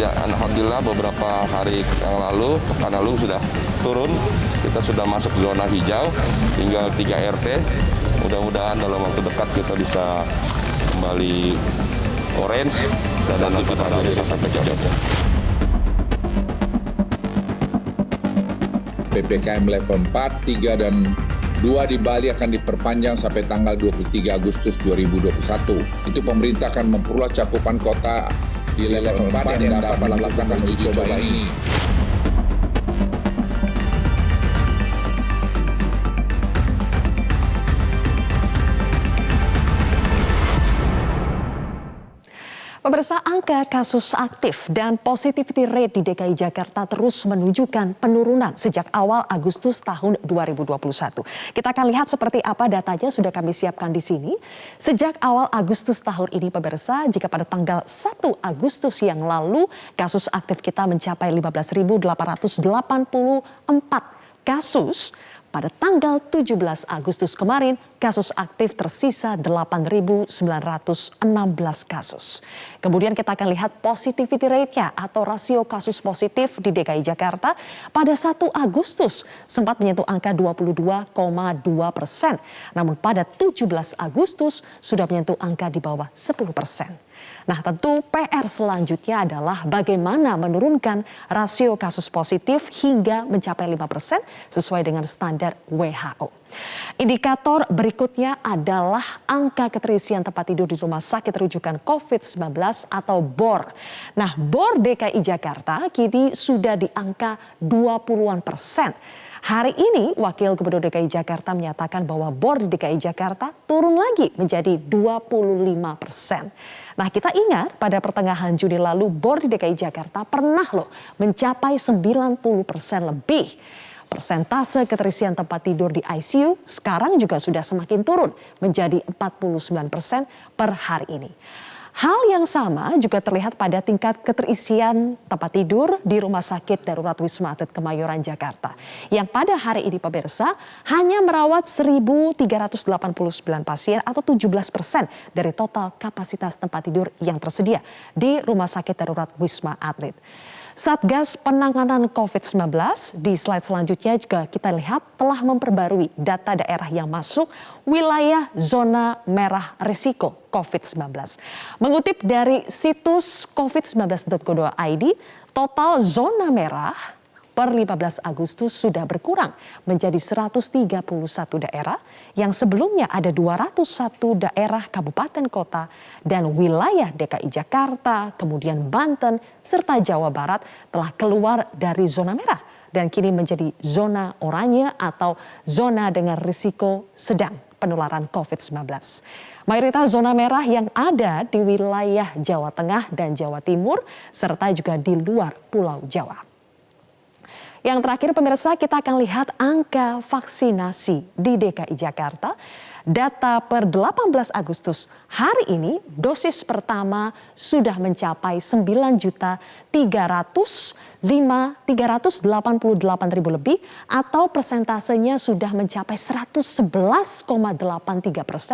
Ya, alhamdulillah beberapa hari yang lalu, pekan lalu sudah turun. Kita sudah masuk zona hijau, tinggal 3 RT. Mudah-mudahan dalam waktu dekat kita bisa kembali orange dan nanti kita bisa sampai Jogja. PPKM level 4, 3, dan 2 di Bali akan diperpanjang sampai tanggal 23 Agustus 2021. Itu pemerintah akan memperluas cakupan kota di level 4 yang dapat melakukan uji coba ini. Pemirsa, angka kasus aktif dan positivity rate di DKI Jakarta terus menunjukkan penurunan sejak awal Agustus tahun 2021. Kita akan lihat seperti apa datanya sudah kami siapkan di sini. Sejak awal Agustus tahun ini, pemirsa, jika pada tanggal 1 Agustus yang lalu kasus aktif kita mencapai 15.884 kasus, pada tanggal 17 Agustus kemarin, kasus aktif tersisa 8.916 kasus. Kemudian kita akan lihat positivity rate-nya atau rasio kasus positif di DKI Jakarta pada 1 Agustus sempat menyentuh angka 22,2%. Namun pada 17 Agustus sudah menyentuh angka di bawah 10%. Nah, tentu PR selanjutnya adalah bagaimana menurunkan rasio kasus positif hingga mencapai 5% sesuai dengan standar WHO. Indikator berikutnya adalah angka keterisian tempat tidur di rumah sakit rujukan COVID-19 atau BOR. Nah, BOR DKI Jakarta kini sudah di angka 20-an%. Hari ini Wakil Gubernur DKI Jakarta menyatakan bahwa BOR di DKI Jakarta turun lagi menjadi 25%. Nah, kita ingat pada pertengahan Juni lalu BOR di DKI Jakarta pernah loh mencapai 90% lebih. Persentase keterisian tempat tidur di ICU sekarang juga sudah semakin turun menjadi 49% per hari ini. Hal yang sama juga terlihat pada tingkat keterisian tempat tidur di Rumah Sakit Darurat Wisma Atlet Kemayoran Jakarta. Yang pada hari ini pemirsa hanya merawat 1.389 pasien atau 17% dari total kapasitas tempat tidur yang tersedia di Rumah Sakit Darurat Wisma Atlet. Satgas Penanganan COVID-19 di slide selanjutnya juga kita lihat telah memperbarui data daerah yang masuk wilayah zona merah risiko COVID-19. Mengutip dari situs covid19.go.id, total zona merah per 15 Agustus sudah berkurang menjadi 131 daerah yang sebelumnya ada 201 daerah kabupaten kota dan wilayah DKI Jakarta, kemudian Banten, serta Jawa Barat telah keluar dari zona merah dan kini menjadi zona oranye atau zona dengan risiko sedang penularan COVID-19. Mayoritas zona merah yang ada di wilayah Jawa Tengah dan Jawa Timur serta juga di luar Pulau Jawa. Yang terakhir pemirsa, kita akan lihat angka vaksinasi di DKI Jakarta. Data per 18 Agustus hari ini dosis pertama sudah mencapai 9.388.000 lebih atau persentasenya sudah mencapai 111,83%,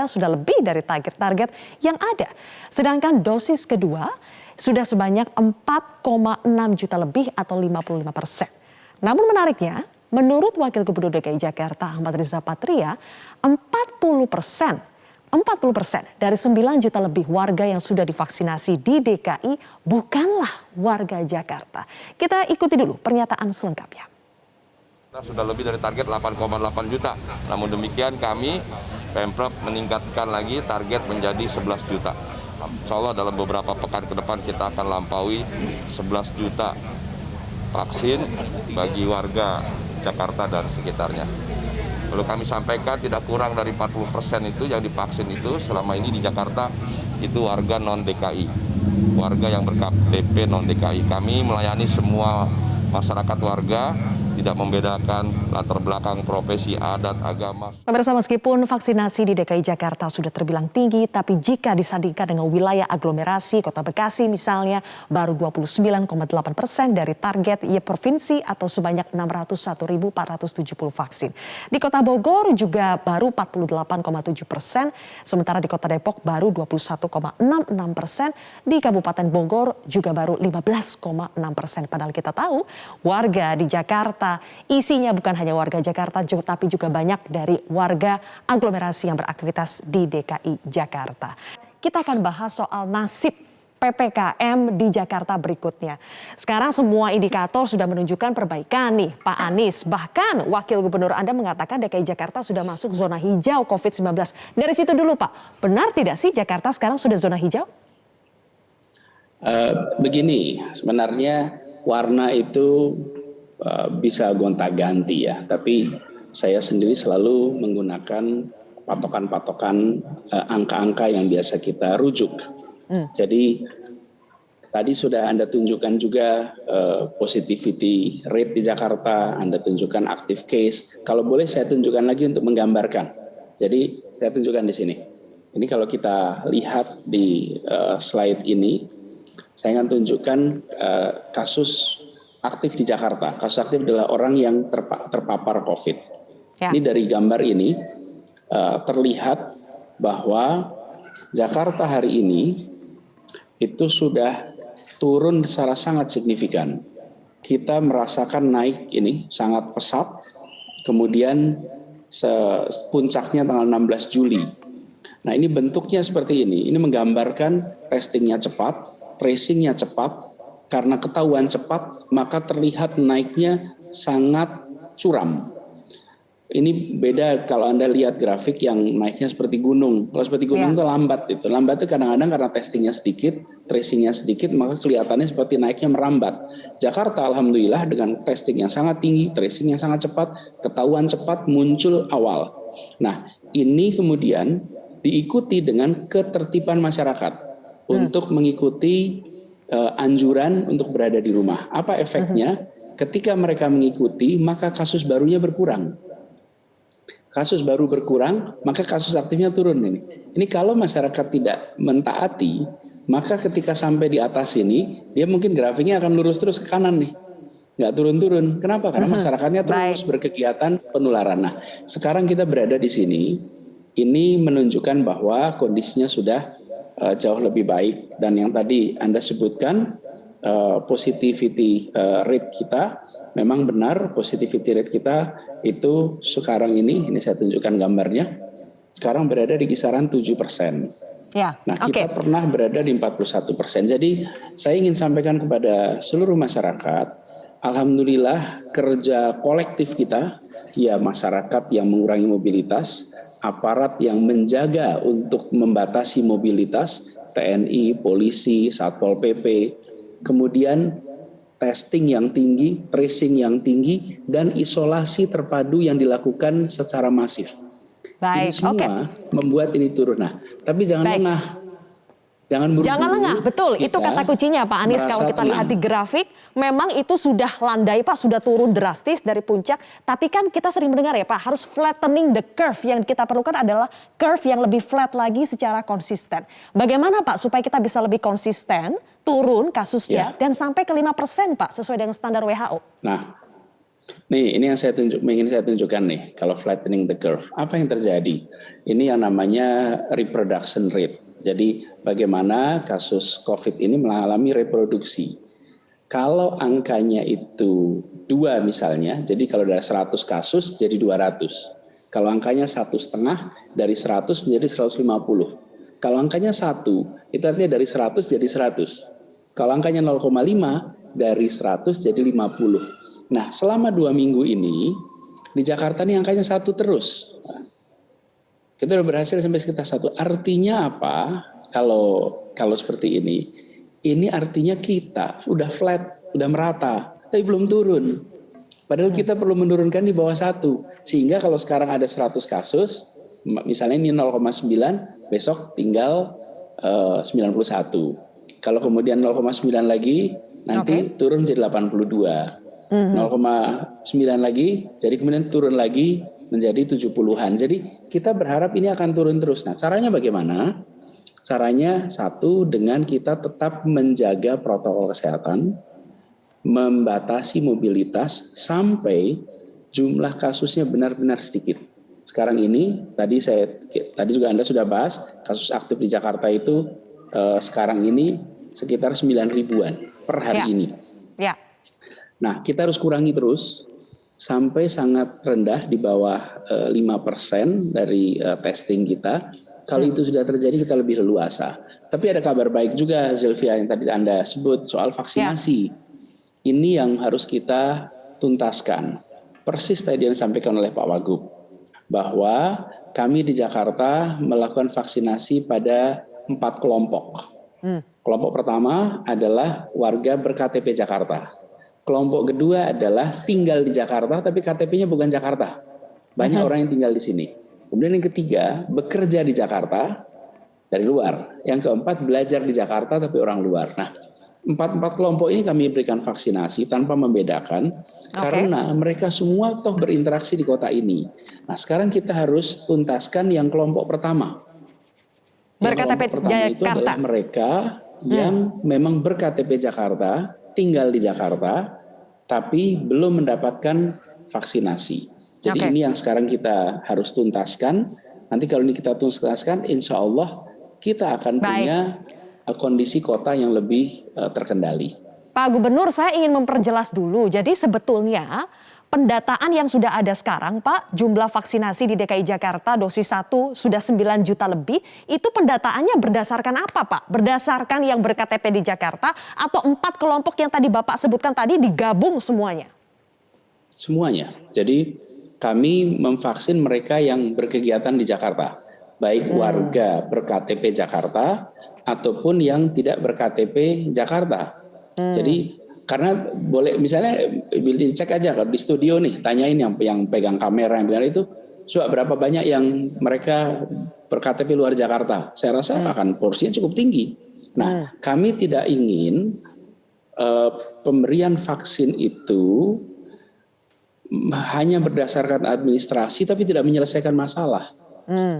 sudah lebih dari target yang ada. Sedangkan dosis kedua sudah sebanyak 4,6 juta lebih atau 55%. Namun menariknya, menurut Wakil Gubernur DKI Jakarta Ahmad Riza Patria, 40% dari 9 juta lebih warga yang sudah divaksinasi di DKI bukanlah warga Jakarta. Kita ikuti dulu pernyataan selengkapnya. Kita sudah lebih dari target 8,8 juta. Namun demikian kami, Pemprov meningkatkan lagi target menjadi 11 juta. Insya Allah dalam beberapa pekan ke depan kita akan lampaui 11 juta vaksin bagi warga Jakarta dan sekitarnya. Perlu kami sampaikan tidak kurang dari 40% itu yang divaksin itu selama ini di Jakarta itu warga non-DKI, warga yang ber-KTP non-DKI. Kami melayani semua masyarakat warga di tidak membedakan latar belakang profesi, adat, agama. Pemirsa, meskipun vaksinasi di DKI Jakarta sudah terbilang tinggi, tapi jika disandingkan dengan wilayah aglomerasi, Kota Bekasi misalnya, baru 29,8% dari target provinsi atau sebanyak 601.470 vaksin. Di Kota Bogor juga baru 48,7%, sementara di Kota Depok baru 21,66%, di Kabupaten Bogor juga baru 15,6%. Padahal kita tahu warga di Jakarta isinya bukan hanya warga Jakarta tapi juga banyak dari warga aglomerasi yang beraktivitas di DKI Jakarta. Kita akan bahas soal nasib PPKM di Jakarta berikutnya. Sekarang semua indikator sudah menunjukkan perbaikan nih Pak Anies. Bahkan Wakil Gubernur Anda mengatakan DKI Jakarta sudah masuk zona hijau COVID-19. Dari situ dulu Pak, benar tidak sih Jakarta sekarang sudah zona hijau? Begini, sebenarnya warna itu bisa gonta-ganti ya, tapi saya sendiri selalu menggunakan patokan-patokan angka-angka yang biasa kita rujuk. Jadi tadi sudah Anda tunjukkan juga positivity rate di Jakarta, Anda tunjukkan active case. Kalau boleh saya tunjukkan lagi untuk menggambarkan. Jadi saya tunjukkan di sini. Ini kalau kita lihat di slide ini, saya akan tunjukkan kasus aktif di Jakarta. Kasus aktif adalah orang yang terpapar COVID. Ya. Ini dari gambar ini terlihat bahwa Jakarta hari ini itu sudah turun secara sangat signifikan. Kita merasakan naik ini sangat pesat. Kemudian puncaknya tanggal 16 Juli. Nah ini bentuknya seperti ini. Ini menggambarkan testingnya cepat, tracingnya cepat. Karena ketahuan cepat, maka terlihat naiknya sangat curam. Ini beda kalau Anda lihat grafik yang naiknya seperti gunung. Kalau seperti gunung itu lambat. Lambat itu kadang-kadang karena testingnya sedikit, tracingnya sedikit, maka kelihatannya seperti naiknya merambat. Jakarta alhamdulillah dengan testing yang sangat tinggi, tracing yang sangat cepat, ketahuan cepat, muncul awal. Nah ini kemudian diikuti dengan ketertiban masyarakat untuk mengikuti anjuran untuk berada di rumah. Apa efeknya? Ketika mereka mengikuti, maka kasus barunya berkurang. Kasus baru berkurang, maka kasus aktifnya turun ini. Ini kalau masyarakat tidak mentaati, maka ketika sampai di atas ini, dia mungkin grafiknya akan lurus terus ke kanan nih. Nggak turun-turun. Kenapa? Karena masyarakatnya terus berkegiatan penularan. Nah, sekarang kita berada di sini, ini menunjukkan bahwa kondisinya sudah jauh lebih baik. Dan yang tadi Anda sebutkan, positivity rate kita, memang benar positivity rate kita itu sekarang ini saya tunjukkan gambarnya, sekarang berada di kisaran 7%. Ya, nah kita pernah berada di 41%. Jadi saya ingin sampaikan kepada seluruh masyarakat, alhamdulillah kerja kolektif kita, ya masyarakat yang mengurangi mobilitas, aparat yang menjaga untuk membatasi mobilitas, TNI, polisi, Satpol PP, kemudian testing yang tinggi, tracing yang tinggi, dan isolasi terpadu yang dilakukan secara masif. Baik, ini semua membuat ini turun. Nah, tapi jangan lengah. Jangan buru-buru. Jangan lengah, betul. Itu kata kuncinya Pak Anies. Kalau kita lihat di grafik, memang itu sudah landai Pak, sudah turun drastis dari puncak. Tapi kan kita sering mendengar ya Pak, harus flattening the curve. Yang kita perlukan adalah curve yang lebih flat lagi secara konsisten. Bagaimana Pak supaya kita bisa lebih konsisten, turun kasusnya, dan sampai ke 5% Pak, sesuai dengan standar WHO? Nah, nih ini yang ingin saya tunjukkan nih, kalau flattening the curve. Apa yang terjadi? Ini yang namanya reproduction rate. Jadi bagaimana kasus COVID ini mengalami reproduksi. Kalau angkanya itu 2 misalnya, jadi kalau dari 100 kasus jadi 200. Kalau angkanya 1,5 dari 100 menjadi 150. Kalau angkanya 1, itu artinya dari 100 jadi 100. Kalau angkanya 0,5 dari 100 jadi 50. Nah selama 2 minggu ini, di Jakarta ini angkanya 1 terus. Kita sudah berhasil sampai sekitar 1. Artinya apa? Kalau seperti ini, ini artinya kita sudah flat, sudah merata, tapi belum turun. Padahal kita perlu menurunkan di bawah 1. Sehingga kalau sekarang ada 100 kasus, misalnya ini 0,9, besok tinggal 91. Kalau kemudian 0,9 lagi, nanti turun jadi 82. 0,9 lagi, jadi kemudian turun lagi menjadi 70-an. Jadi kita berharap ini akan turun terus. Nah, caranya bagaimana? Caranya satu, dengan kita tetap menjaga protokol kesehatan, membatasi mobilitas sampai jumlah kasusnya benar-benar sedikit. Sekarang ini tadi juga Anda sudah bahas kasus aktif di Jakarta itu sekarang ini sekitar 9 ribuan per hari ini. Ya. Nah, kita harus kurangi terus sampai sangat rendah di bawah 5% dari testing kita. Kalau itu sudah terjadi, kita lebih leluasa. Tapi ada kabar baik juga, Zilvia, yang tadi Anda sebut soal vaksinasi. Ini yang harus kita tuntaskan. Persis tadi yang disampaikan oleh Pak Wagub, bahwa kami di Jakarta melakukan vaksinasi pada 4 kelompok. Kelompok pertama adalah warga ber-KTP Jakarta. Kelompok kedua adalah tinggal di Jakarta tapi KTP-nya bukan Jakarta. Banyak orang yang tinggal di sini. Kemudian yang ketiga, bekerja di Jakarta dari luar. Yang keempat, belajar di Jakarta tapi orang luar. Nah, empat kelompok ini kami berikan vaksinasi tanpa membedakan karena mereka semua toh berinteraksi di kota ini. Nah, sekarang kita harus tuntaskan yang kelompok pertama. Ber-KTP Jakarta. Itu adalah mereka yang memang ber-KTP Jakarta, tinggal di Jakarta, tapi belum mendapatkan vaksinasi. Jadi ini yang sekarang kita harus tuntaskan. Nanti kalau ini kita tuntaskan, insya Allah kita akan punya kondisi kota yang lebih terkendali. Pak Gubernur, saya ingin memperjelas dulu. Jadi sebetulnya pendataan yang sudah ada sekarang, Pak, jumlah vaksinasi di DKI Jakarta dosis 1 sudah 9 juta lebih, itu pendataannya berdasarkan apa, Pak? Berdasarkan yang ber-KTP di Jakarta atau 4 kelompok yang tadi Bapak sebutkan tadi digabung semuanya? Semuanya. Jadi kami memvaksin mereka yang berkegiatan di Jakarta, baik warga ber-KTP Jakarta ataupun yang tidak ber-KTP Jakarta. Jadi karena boleh misalnya dicek aja kalau di studio nih, tanyain yang pegang kamera yang benar itu, berapa banyak yang mereka ber-KTP luar Jakarta. Saya rasa akan porsinya cukup tinggi. Nah, kami tidak ingin pemberian vaksin itu hanya berdasarkan administrasi tapi tidak menyelesaikan masalah.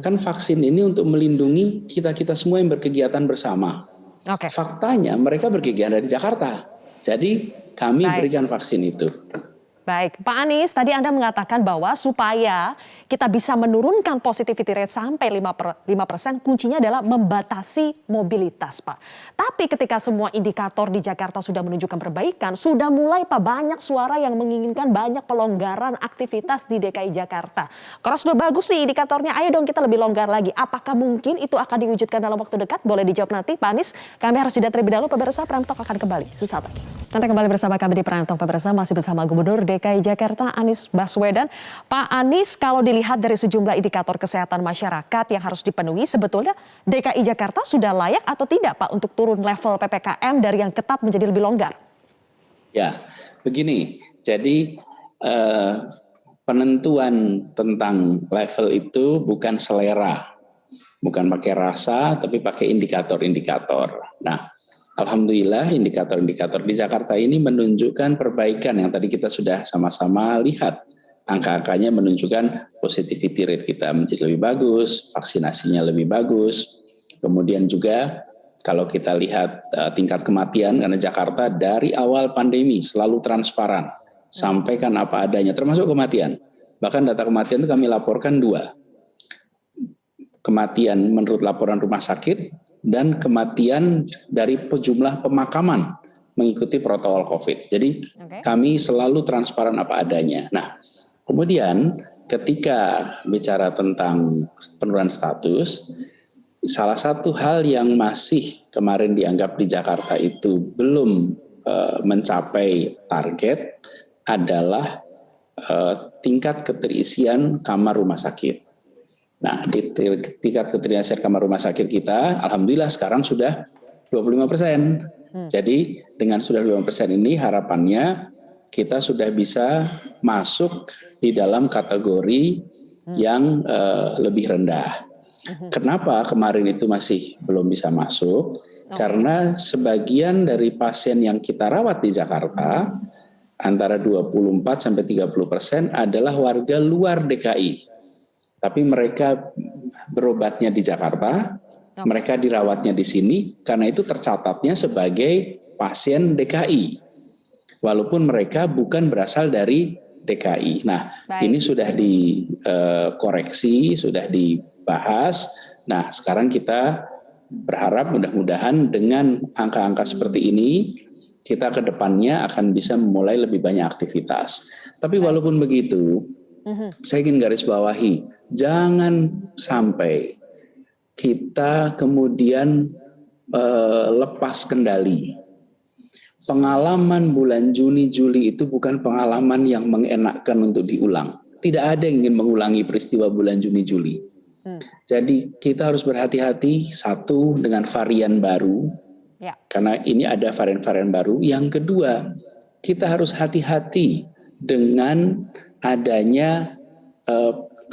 Kan vaksin ini untuk melindungi kita semua yang berkegiatan bersama. Faktanya mereka berkegiatan di Jakarta. Jadi kami berikan vaksin itu. Baik, Pak Anies, tadi Anda mengatakan bahwa supaya kita bisa menurunkan positivity rate sampai 5%, kuncinya adalah membatasi mobilitas, Pak. Tapi ketika semua indikator di Jakarta sudah menunjukkan perbaikan, sudah mulai Pak banyak suara yang menginginkan banyak pelonggaran aktivitas di DKI Jakarta. Kalau sudah bagus nih indikatornya, ayo dong kita lebih longgar lagi. Apakah mungkin itu akan diwujudkan dalam waktu dekat? Boleh dijawab nanti, Pak Anies. Kami harus jeda terlebih dahulu, pemirsa. Prime Talk akan kembali sesaat lagi. Nanti kembali bersama kami di Prime Talk, pemirsa, masih bersama Gubernur DKI Jakarta Anies Baswedan. Pak Anies, kalau dilihat dari sejumlah indikator kesehatan masyarakat yang harus dipenuhi, sebetulnya DKI Jakarta sudah layak atau tidak, Pak, untuk turun level PPKM dari yang ketat menjadi lebih longgar? Ya, begini. Jadi penentuan tentang level itu bukan selera, bukan pakai rasa, tapi pakai indikator-indikator. Nah, alhamdulillah indikator-indikator di Jakarta ini menunjukkan perbaikan yang tadi kita sudah sama-sama lihat. Angka-angkanya menunjukkan positivity rate kita menjadi lebih bagus, vaksinasinya lebih bagus. Kemudian juga kalau kita lihat tingkat kematian, karena Jakarta dari awal pandemi selalu transparan, sampaikan apa adanya, termasuk kematian. Bahkan data kematian itu kami laporkan 2. Kematian menurut laporan rumah sakit, dan kematian dari jumlah pemakaman mengikuti protokol COVID. Jadi kami selalu transparan apa adanya. Nah, kemudian ketika bicara tentang penurunan status, salah satu hal yang masih kemarin dianggap di Jakarta itu belum mencapai target adalah tingkat keterisian kamar rumah sakit. Nah, di tingkat keterisian kamar rumah sakit kita, alhamdulillah sekarang sudah 25%. Jadi dengan sudah 25% ini harapannya kita sudah bisa masuk di dalam kategori yang lebih rendah. Kenapa kemarin itu masih belum bisa masuk? Karena sebagian dari pasien yang kita rawat di Jakarta antara 24 sampai 30% adalah warga luar DKI. Tapi mereka berobatnya di Jakarta, mereka dirawatnya di sini, karena itu tercatatnya sebagai pasien DKI. Walaupun mereka bukan berasal dari DKI. Nah, ini sudah dikoreksi, sudah dibahas. Nah, sekarang kita berharap mudah-mudahan dengan angka-angka seperti ini, kita ke depannya akan bisa memulai lebih banyak aktivitas. Tapi walaupun begitu, saya ingin garis bawahi, jangan sampai kita kemudian lepas kendali. Pengalaman bulan Juni, Juli itu bukan pengalaman yang mengenakkan untuk diulang. Tidak ada yang ingin mengulangi peristiwa bulan Juni, Juli. Jadi kita harus berhati-hati, satu dengan varian baru, karena ini ada varian-varian baru. Yang kedua, kita harus hati-hati dengan adanya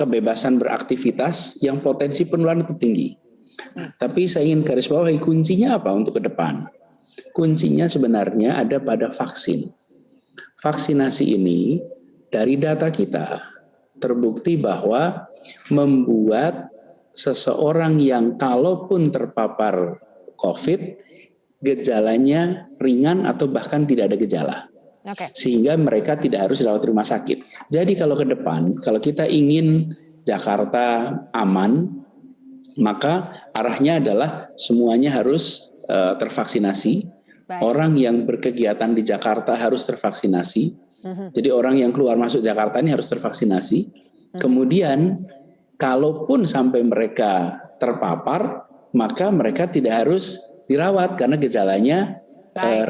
kebebasan beraktivitas yang potensi penularan itu tinggi. Tapi saya ingin garis bawahi, kuncinya apa untuk ke depan? Kuncinya sebenarnya ada pada vaksin. Vaksinasi ini dari data kita terbukti bahwa membuat seseorang yang kalaupun terpapar COVID, gejalanya ringan atau bahkan tidak ada gejala. Sehingga mereka tidak harus dirawat di rumah sakit. Jadi kalau ke depan, kalau kita ingin Jakarta aman, maka arahnya adalah semuanya harus tervaksinasi. Orang yang berkegiatan di Jakarta harus tervaksinasi. Jadi orang yang keluar masuk Jakarta ini harus tervaksinasi. Kemudian kalaupun sampai mereka terpapar, maka mereka tidak harus dirawat karena gejalanya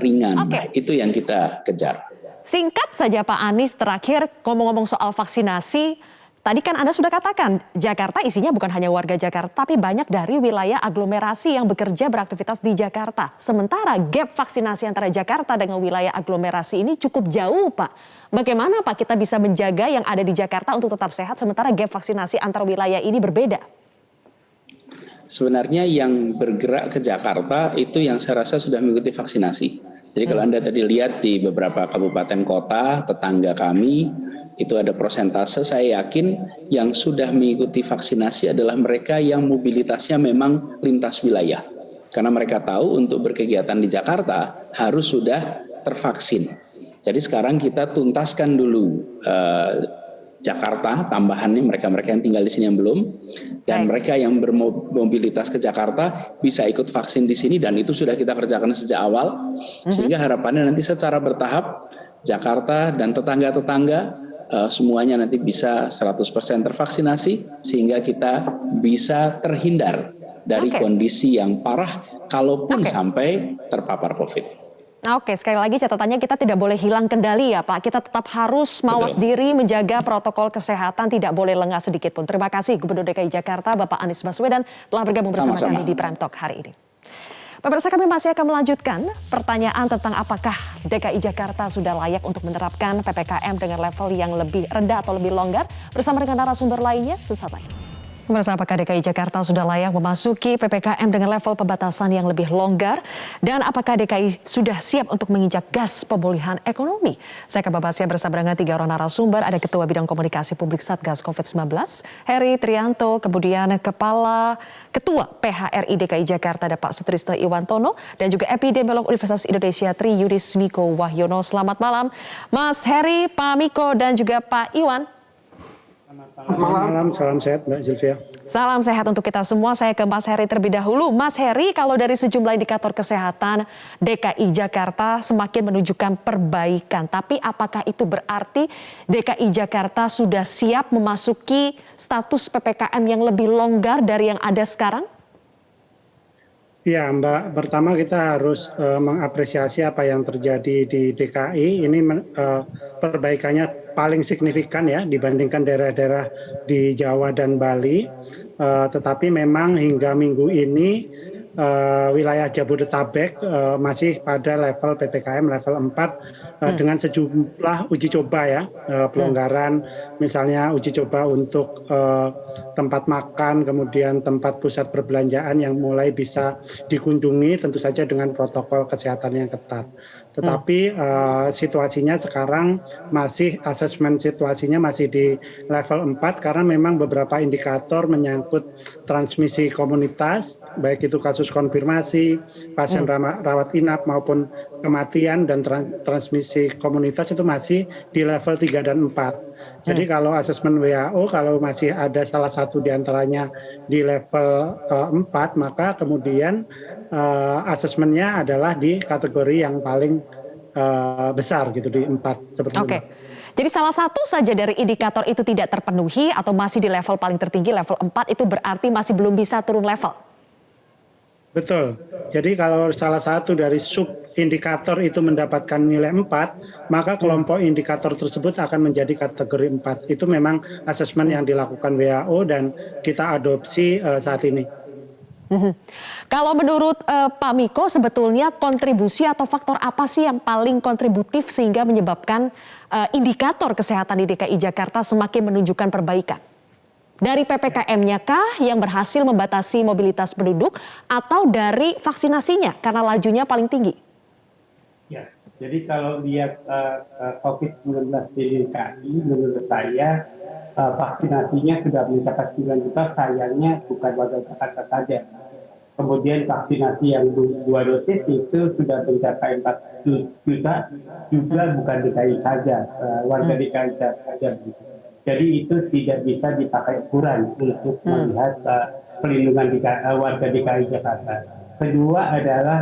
ringan. Nah, itu yang kita kejar. Singkat saja Pak Anies, terakhir ngomong-ngomong soal vaksinasi. Tadi kan Anda sudah katakan, Jakarta isinya bukan hanya warga Jakarta, tapi banyak dari wilayah aglomerasi yang bekerja beraktivitas di Jakarta. Sementara gap vaksinasi antara Jakarta dengan wilayah aglomerasi ini cukup jauh, Pak. Bagaimana Pak kita bisa menjaga yang ada di Jakarta untuk tetap sehat, sementara gap vaksinasi antar wilayah ini berbeda? Sebenarnya yang bergerak ke Jakarta itu yang saya rasa sudah mengikuti vaksinasi. Jadi kalau Anda tadi lihat di beberapa kabupaten kota, tetangga kami, itu ada persentase, saya yakin yang sudah mengikuti vaksinasi adalah mereka yang mobilitasnya memang lintas wilayah. Karena mereka tahu untuk berkegiatan di Jakarta harus sudah tervaksin. Jadi sekarang kita tuntaskan dulu Jakarta, tambahannya mereka-mereka yang tinggal di sini yang belum, dan mereka yang bermobilitas ke Jakarta bisa ikut vaksin di sini, dan itu sudah kita kerjakan sejak awal, sehingga harapannya nanti secara bertahap Jakarta dan tetangga-tetangga semuanya nanti bisa 100% tervaksinasi, sehingga kita bisa terhindar dari kondisi yang parah kalaupun sampai terpapar COVID. Oke, sekali lagi catatannya kita tidak boleh hilang kendali ya Pak. Kita tetap harus mawas diri, menjaga protokol kesehatan, tidak boleh lengah sedikit pun. Terima kasih Gubernur DKI Jakarta Bapak Anies Baswedan telah bergabung bersama kami di Prime Talk hari ini. Pemirsa, kami masih akan melanjutkan pertanyaan tentang apakah DKI Jakarta sudah layak untuk menerapkan PPKM dengan level yang lebih rendah atau lebih longgar, bersama dengan narasumber lainnya sesaat lagi. Pemirsa, apakah DKI Jakarta sudah layak memasuki PPKM dengan level pembatasan yang lebih longgar? Dan apakah DKI sudah siap untuk menginjak gas pemulihan ekonomi? Saya akan membahasnya bersama dengan 3 orang narasumber. Ada Ketua Bidang Komunikasi Publik Satgas COVID-19, Heri Trianto, kemudian Ketua PHRI DKI Jakarta, ada Pak Sutrisno Iwantono, dan juga epidemiolog Universitas Indonesia Tri Yudis Miko Wahyono. Selamat malam, Mas Heri, Pak Miko, dan juga Pak Iwan. Malam, salam sehat Mbak Sylvia. Salam sehat untuk kita semua. Saya ke Mas Heri terlebih dahulu. Mas Heri, kalau dari sejumlah indikator kesehatan DKI Jakarta semakin menunjukkan perbaikan. Tapi apakah itu berarti DKI Jakarta sudah siap memasuki status PPKM yang lebih longgar dari yang ada sekarang? Ya Mbak, pertama kita harus mengapresiasi apa yang terjadi di DKI. Ini perbaikannya paling signifikan ya dibandingkan daerah-daerah di Jawa dan Bali. Tetapi memang hingga minggu ini wilayah Jabodetabek masih pada level PPKM level 4 dengan sejumlah uji coba ya, pelonggaran, misalnya uji coba untuk tempat makan, kemudian tempat pusat perbelanjaan yang mulai bisa dikunjungi, tentu saja dengan protokol kesehatan yang ketat. Tetapi situasinya sekarang asesmen situasinya masih di level 4 karena memang beberapa indikator menyangkut transmisi komunitas, baik itu kasus konfirmasi, pasien rawat inap maupun kematian dan transmisi komunitas itu masih di level 3 dan 4. Jadi kalau asesmen WHO, kalau masih ada salah satu di antaranya di level 4, maka kemudian asesmennya adalah di kategori yang paling besar gitu, di 4 seperti itu. Jadi salah satu saja dari indikator itu tidak terpenuhi atau masih di level paling tertinggi level 4 itu berarti masih belum bisa turun level. Betul. Jadi kalau salah satu dari sub indikator itu mendapatkan nilai 4, maka kelompok indikator tersebut akan menjadi kategori 4. Itu memang asesmen yang dilakukan WHO dan kita adopsi saat ini. Kalau menurut Pak Miko, sebetulnya kontribusi atau faktor apa sih yang paling kontributif sehingga menyebabkan indikator kesehatan di DKI Jakarta semakin menunjukkan perbaikan? Dari PPKM-nya kah yang berhasil membatasi mobilitas penduduk atau dari vaksinasinya karena lajunya paling tinggi? Ya, jadi kalau lihat COVID-19 di DKI, menurut saya vaksinasinya sudah mencapai 9 juta, sayangnya bukan warga Jakarta saja. Kemudian vaksinasi yang 2 dosis itu sudah mencapai 4 juta, juga bukan DKI saja, warga DKI saja. Jadi itu tidak bisa dipakai ukuran untuk melihat pelindungan warga DKI Jakarta. Kedua adalah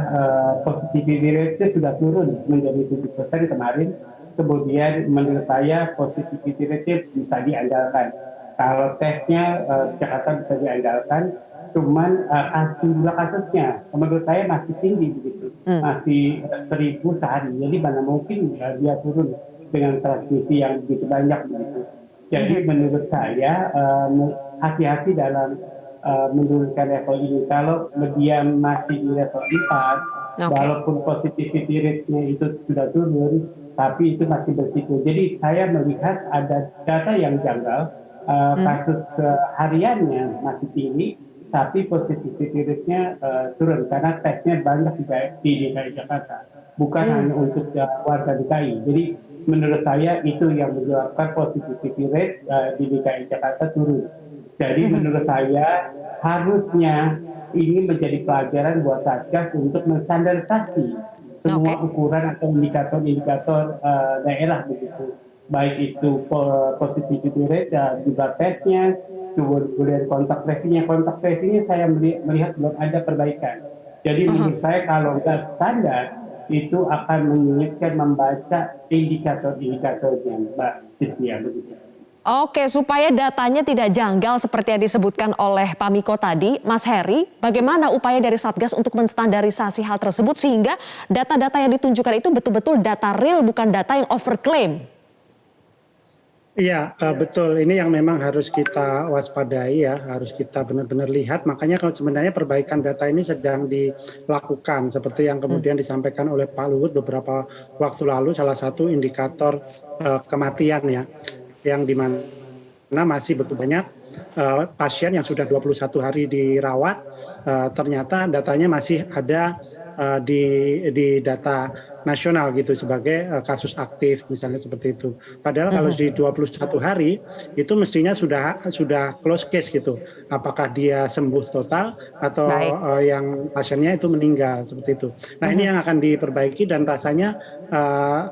positivity rate sudah turun menjadi 7% kemarin. Kemudian menurut saya positivity rate bisa diandalkan. Kalau tesnya Jakarta bisa diandalkan, cuman jumlah kasusnya menurut saya masih tinggi begitu, masih 1.000 sehari. Jadi mana mungkin dia turun dengan transmisi yang begitu banyak begitu. Jadi menurut saya hati-hati dalam menurunkan level ini. Kalau dia masih di level 4, walaupun positivity rate-nya itu sudah turun, tapi itu masih berisiko. Jadi saya melihat ada data yang janggal, kasus hariannya masih tinggi, tapi positivity rate-nya turun karena tesnya banyak di DKI Jakarta, bukan hanya untuk warga DKI. Jadi menurut saya itu yang menyebabkan positivity rate di DKI Jakarta turun. Jadi menurut saya harusnya ini menjadi pelajaran buat Satgas untuk menstandarisasi semua ukuran atau indikator-indikator daerah begitu. Baik itu positivity rate dan juga tesnya, kemudian kontak tracing-nya. Kontak tracing-nya saya melihat belum ada perbaikan. Jadi menurut saya kalau nggak standar, itu akan menyulitkan membaca indikator-indikatornya, Mbak Cynthia, begitu. Oke, supaya datanya tidak janggal seperti yang disebutkan oleh Pak Miko tadi, Mas Heri, bagaimana upaya dari Satgas untuk menstandarisasi hal tersebut sehingga data-data yang ditunjukkan itu betul-betul data real, bukan data yang overclaim? Iya, betul. Ini yang memang harus kita waspadai ya, harus kita benar-benar lihat. Makanya kalau sebenarnya perbaikan data ini sedang dilakukan, seperti yang kemudian disampaikan oleh Pak Luhut beberapa waktu lalu, salah satu indikator kematian ya, yang dimana masih begitu banyak pasien yang sudah 21 hari dirawat, ternyata datanya masih ada di data nasional gitu sebagai kasus aktif misalnya seperti itu. Padahal kalau di 21 hari itu mestinya sudah close case gitu. Apakah dia sembuh total atau yang pasiennya itu meninggal seperti itu. Nah, ini yang akan diperbaiki dan rasanya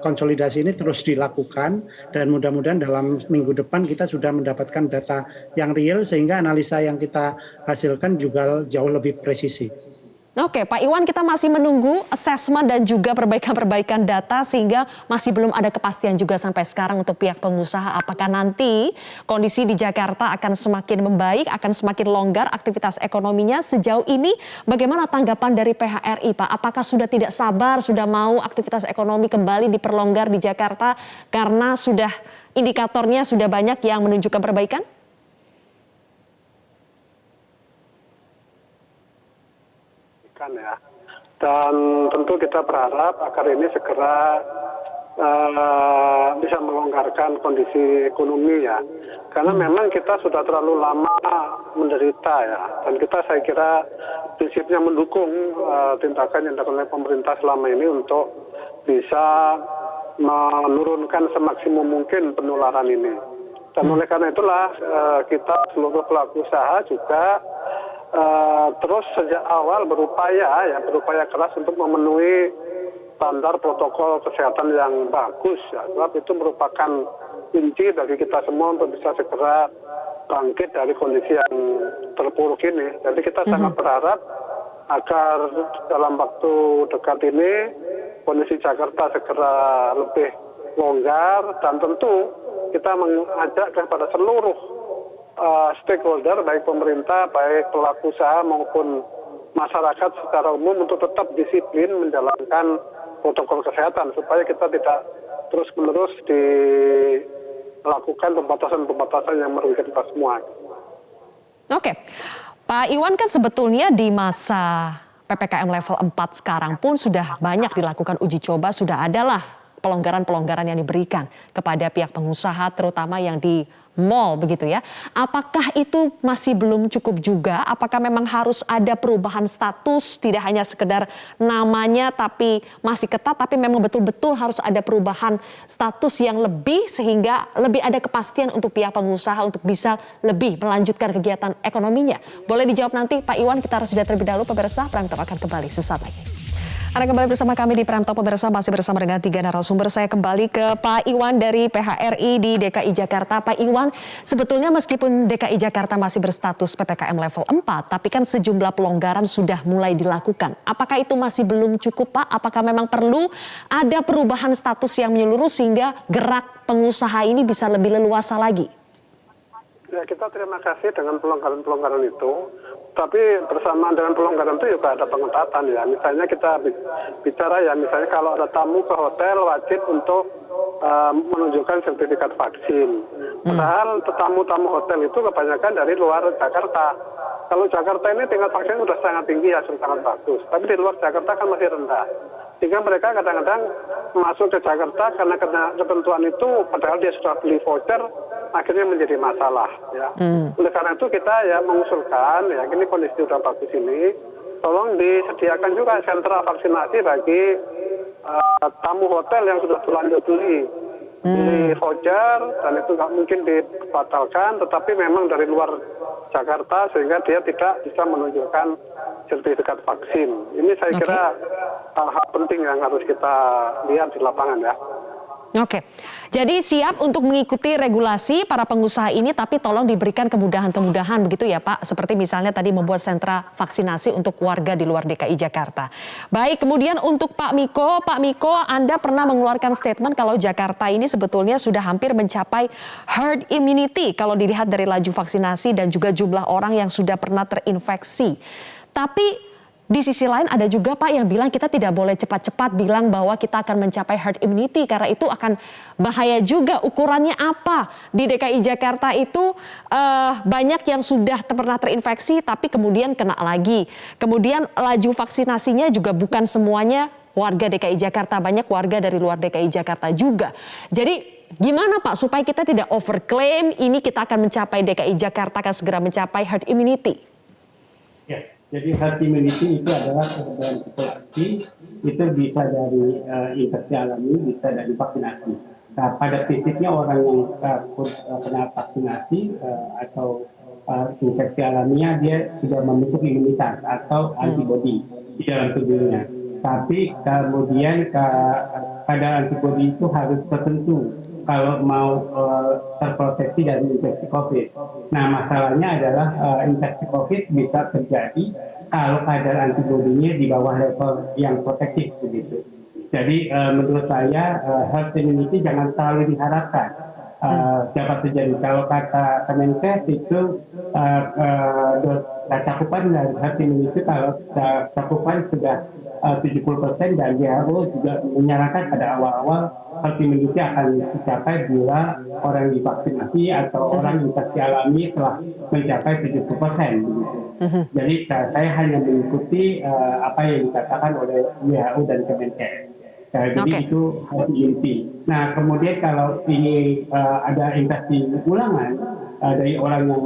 konsolidasi ini terus dilakukan dan mudah-mudahan dalam minggu depan kita sudah mendapatkan data yang real sehingga analisa yang kita hasilkan juga jauh lebih presisi. Oke, Pak Iwan, kita masih menunggu asesmen dan juga perbaikan-perbaikan data sehingga masih belum ada kepastian juga sampai sekarang untuk pihak pengusaha apakah nanti kondisi di Jakarta akan semakin membaik, akan semakin longgar aktivitas ekonominya. Sejauh ini bagaimana tanggapan dari PHRI, Pak? Apakah sudah tidak sabar, sudah mau aktivitas ekonomi kembali diperlonggar di Jakarta karena sudah indikatornya sudah banyak yang menunjukkan perbaikan? Ya. Dan tentu kita berharap agar ini segera bisa melonggarkan kondisi ekonomi ya. Karena memang kita sudah terlalu lama menderita ya. Dan kita saya kira prinsipnya mendukung tindakan yang dilakukan oleh pemerintah selama ini untuk bisa menurunkan semaksimum mungkin penularan ini. Dan oleh karena itulah kita seluruh pelaku usaha juga terus sejak awal berupaya keras untuk memenuhi standar protokol kesehatan yang bagus ya. Sebab itu merupakan kunci bagi kita semua untuk bisa segera bangkit dari kondisi yang terpuruk ini. Jadi kita sangat berharap agar dalam waktu dekat ini kondisi Jakarta segera lebih longgar, dan tentu kita mengajak kepada seluruh stakeholder, baik pemerintah, baik pelaku usaha maupun masyarakat secara umum untuk tetap disiplin menjalankan protokol kesehatan supaya kita tidak terus-menerus dilakukan pembatasan-pembatasan yang merugikan kita semua. Oke, Pak Iwan, kan sebetulnya di masa PPKM level 4 sekarang pun sudah banyak dilakukan uji coba, sudah adalah pelonggaran-pelonggaran yang diberikan kepada pihak pengusaha, terutama yang di mal begitu ya. Apakah itu masih belum cukup juga? Apakah memang harus ada perubahan status, tidak hanya sekedar namanya tapi masih ketat, tapi memang betul-betul harus ada perubahan status yang lebih sehingga lebih ada kepastian untuk pihak pengusaha untuk bisa lebih melanjutkan kegiatan ekonominya? Boleh dijawab nanti Pak Iwan, kita harus jeda terlebih dahulu. Pemirsa, Prime Talk akan kembali sesaat lagi. Anda kembali bersama kami di Prime Talk, pemirsa, masih bersama dengan 3 narasumber. Saya kembali ke Pak Iwan dari PHRI di DKI Jakarta. Pak Iwan, sebetulnya meskipun DKI Jakarta masih berstatus PPKM level 4, tapi kan sejumlah pelonggaran sudah mulai dilakukan. Apakah itu masih belum cukup, Pak? Apakah memang perlu ada perubahan status yang menyeluruh sehingga gerak pengusaha ini bisa lebih leluasa lagi? Ya, kita terima kasih dengan pelonggaran-pelonggaran itu. Tapi bersamaan dengan pelonggaran itu juga ada pengetatan ya. Misalnya kita bicara ya, misalnya kalau ada tamu ke hotel wajib untuk menunjukkan sertifikat vaksin. Padahal tamu-tamu hotel itu kebanyakan dari luar Jakarta. Kalau Jakarta ini tingkat vaksin sudah sangat tinggi ya, sangat bagus. Tapi di luar Jakarta kan masih rendah. Sehingga mereka kadang-kadang masuk ke Jakarta karena ketentuan itu, padahal dia sudah beli voucher, akhirnya menjadi masalah. Ya. Oleh karena itu kita ya mengusulkan, ya ini kondisi sudah bagus ini, tolong disediakan juga sentra vaksinasi bagi tamu hotel yang sudah terlanjur beli voucher, dan itu nggak mungkin dibatalkan, tetapi memang dari luar Jakarta sehingga dia tidak bisa menunjukkan sertifikat vaksin. Ini saya kira hal penting yang harus kita lihat di lapangan ya. Oke, jadi siap untuk mengikuti regulasi para pengusaha ini, tapi tolong diberikan kemudahan-kemudahan begitu ya Pak, seperti misalnya tadi membuat sentra vaksinasi untuk warga di luar DKI Jakarta. Baik, kemudian untuk Pak Miko Anda pernah mengeluarkan statement kalau Jakarta ini sebetulnya sudah hampir mencapai herd immunity kalau dilihat dari laju vaksinasi dan juga jumlah orang yang sudah pernah terinfeksi. Tapi di sisi lain ada juga Pak yang bilang kita tidak boleh cepat-cepat bilang bahwa kita akan mencapai herd immunity karena itu akan bahaya juga. Ukurannya apa? Di DKI Jakarta itu banyak yang sudah pernah terinfeksi tapi kemudian kena lagi. Kemudian laju vaksinasinya juga bukan semuanya warga DKI Jakarta, banyak warga dari luar DKI Jakarta juga. Jadi gimana Pak supaya kita tidak overclaim ini kita akan mencapai DKI Jakarta akan segera mencapai herd immunity? Ya. Jadi herd immunity itu adalah kekebalan populasi, itu bisa dari infeksi alami, bisa dari vaksinasi. Nah, pada prinsipnya orang yang kena vaksinasi atau infeksi alaminya dia sudah membentuk imunitas atau antibodi di dalam tubuhnya. Tapi kemudian kadar antibodi itu harus tertentu kalau mau terproteksi dari infeksi COVID. Nah, masalahnya adalah infeksi COVID bisa terjadi kalau kadar antibodinya di bawah level yang protektif begitu. Jadi menurut saya herd immunity jangan terlalu diharapkan dapat terjadi. Kalau kata Kemenkes itu cakupan dari herd immunity kalau cakupan sudah 70% dan WHO juga menyarankan pada awal-awal herd immunity akan dicapai bila orang divaksinasi atau orang infeksi alami telah mencapai 70%. Jadi saya hanya mengikuti apa yang dikatakan oleh WHO dan Kemenkes. Jadi itu herd immunity. Nah kemudian kalau ini ada infeksi ulangan dari orang yang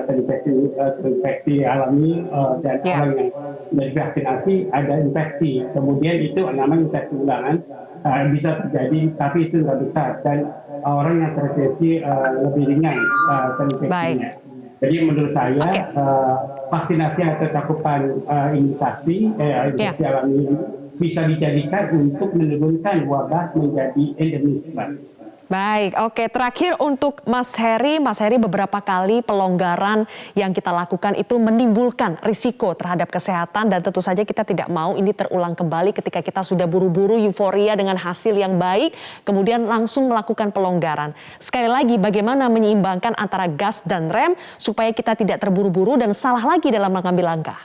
terinfeksi alami dan orang yang dari vaksinasi ada infeksi, kemudian itu namanya infeksi ulangan. bisa terjadi, tapi itu nggak besar dan orang yang terinfeksi lebih ringan terinfeksinya. Jadi menurut saya vaksinasi atau cakupan imunisasi alami ini bisa dijadikan untuk menurunkan wabah menjadi endemis. Baik, oke. Terakhir untuk Mas Heri beberapa kali pelonggaran yang kita lakukan itu menimbulkan risiko terhadap kesehatan dan tentu saja kita tidak mau ini terulang kembali ketika kita sudah buru-buru euforia dengan hasil yang baik, kemudian langsung melakukan pelonggaran. Sekali lagi, bagaimana menyeimbangkan antara gas dan rem supaya kita tidak terburu-buru dan salah lagi dalam mengambil langkah?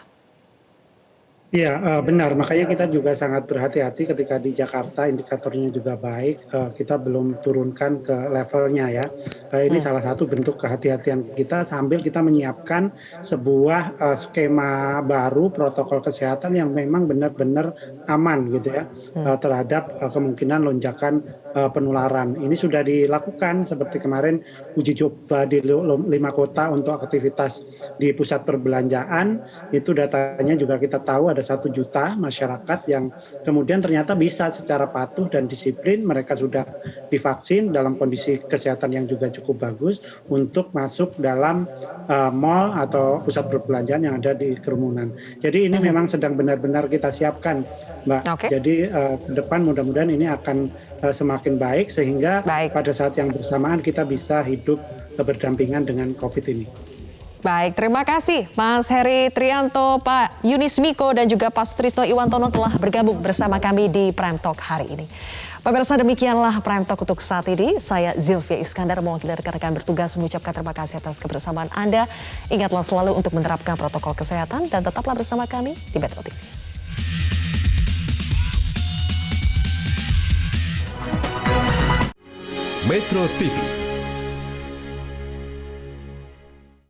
Iya, benar. Makanya kita juga sangat berhati-hati ketika di Jakarta indikatornya juga baik. Kita belum turunkan ke levelnya ya. Ini salah satu bentuk kehati-hatian kita sambil kita menyiapkan sebuah skema baru protokol kesehatan yang memang benar-benar aman gitu ya terhadap kemungkinan lonjakan penularan. Ini sudah dilakukan seperti kemarin uji coba di 5 kota untuk aktivitas di pusat perbelanjaan. Itu datanya juga kita tahu ada 1 juta masyarakat yang kemudian ternyata bisa secara patuh dan disiplin, mereka sudah divaksin dalam kondisi kesehatan yang juga cukup bagus untuk masuk dalam mal atau pusat perbelanjaan yang ada di kerumunan. Jadi ini memang sedang benar-benar kita siapkan, Mbak. Jadi ke depan mudah-mudahan ini akan semakin baik sehingga pada saat yang bersamaan kita bisa hidup berdampingan dengan COVID ini. Baik, terima kasih Mas Heri Trianto, Pak Yunis Miko, dan juga Pak Sutrisno Iwantono telah bergabung bersama kami di Prime Talk hari ini. Pemirsa, demikianlah Prime Talk untuk saat ini. Saya Zilvia Iskandar mewakili rekan-rekan bertugas mengucapkan terima kasih atas kebersamaan Anda. Ingatlah selalu untuk menerapkan protokol kesehatan dan tetaplah bersama kami di Metro TV. Metro TV,